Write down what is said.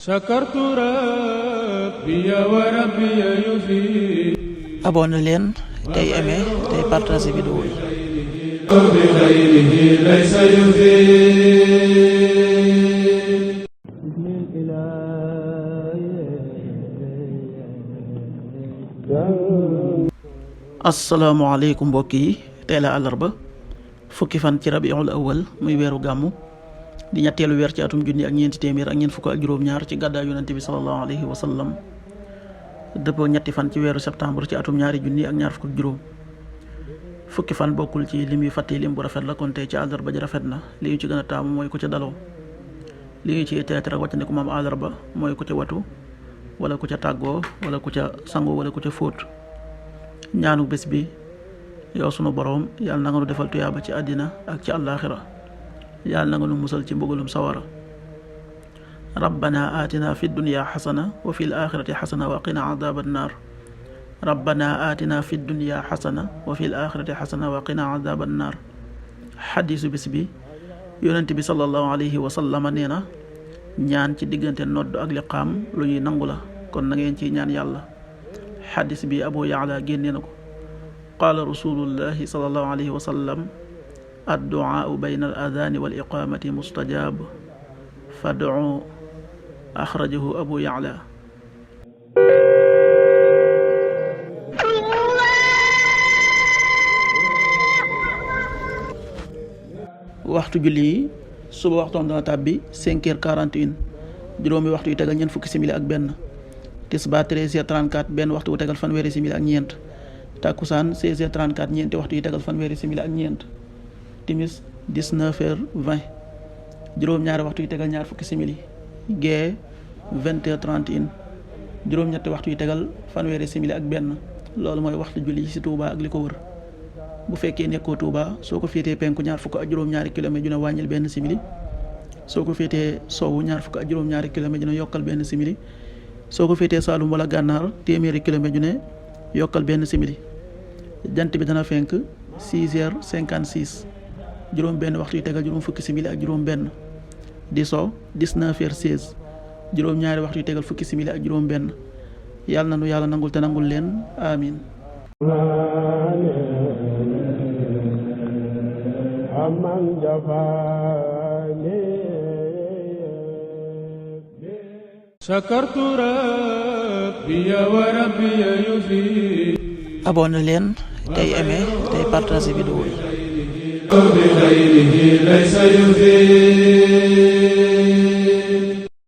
sakartu rabbi wa rabbi yufi. abonné leen tey aimé tey partagé vidéo yi. bi xayrihi laysa yufi. asalaamaaleykum mbokk yi, tey la àllarba fukki fan ci rabiul awal muy weeru gàmmu di ñetteelu weer ci atum junni ak ñeenti téeméer ak ñeent fukk ak juróom-ñaar ci gàddaay yonente bi sallallahu alayhi wa sallam, dëppoo ñetti fan ci weeru septembre ci atum ñaari junni ak ñaar fukk ak juróom. fukki fan bokkul ci lim yu fàtte lim bu rafet la, kon tey ci àllarba ji rafet na. li ñu ci gën a taamu mooy ku ca daloo. li ñu ci teetere ak wàccandiku moom àllarba mooy ku ca watu wala ku ca tàggoo wala ku ca sangu wala ku ca fóot. ñaanu bés bi: yow sunu boroom, yàlla na nga nu defal tuyaaba ci àddina ak ci àllaaxira, yàlla na nga nu musal ci mbugalum sawara. rabbana atina fi dunya xasana wa fi l axirati xasana wa qina adaba annar. rabbana atina fi dunya xasana wa fi l axirati xasana wa qina adaba annar. xadiisu bés bi: yonent bi sallallahu alayhi wa sallama nee na, ñaan ci diggante nodd ak liqaam lu ñuy nangu la, kon na ngeen ciy ñaan yàlla. xadis bi Abu Yaala génnee na ko. qaala rasulullahi sallallahu alayhi wa sallam: adduaau bayna al adani wal iqamati mustajab fad'u. axrajahu Abu Yaala. waxtu julli yi: suba waxtoom dana tàbbi 5h41, juróomi waxtu yu tegal ñeent fukki simili ak benn. tisbaar 13h34, benn waxtu wu tegal fanweeri simili ak ñeent. takkusaan 16h34, ñeenti waxtu yu tegal fanweeri simili ak ñeent. timis 19h20, juróom-ñaari waxtu yu tegal ñaar fukki simili. gee 20h31, juróom-ñetti waxtu yu tegal fanweeri simili ak benn. loolu mooy waxtu julli ci Touba ak li ko wër. bu fekkee nekkoo Touba, soo ko féetee penku ñaar fukk ak juróom-ñaari kilomètre ju ne wàññil benn simili. soo ko féetee sowwu ñaar fukk ak juróom-ñaari kilomètre ju ne yokkal benn simili. soo ko féetee Saalum wala Gànnaar, téeméeri kilomètre ju ne yokkal benn simili. jant bi dana fenk 6h56, juróom benn waxtu yu tegal juróom fukki simili ak juróom benn. di so 19h16, juróom ñaari waxtu yu tegal fukki simili ak juróom benn. yàlla na nu yàlla nangul te nangul leen, amin. sakartu rabbi wa rabbi yufi. abonné leen tey aimé tey partagé vidéo yi. bi xayrihi laysa yufi.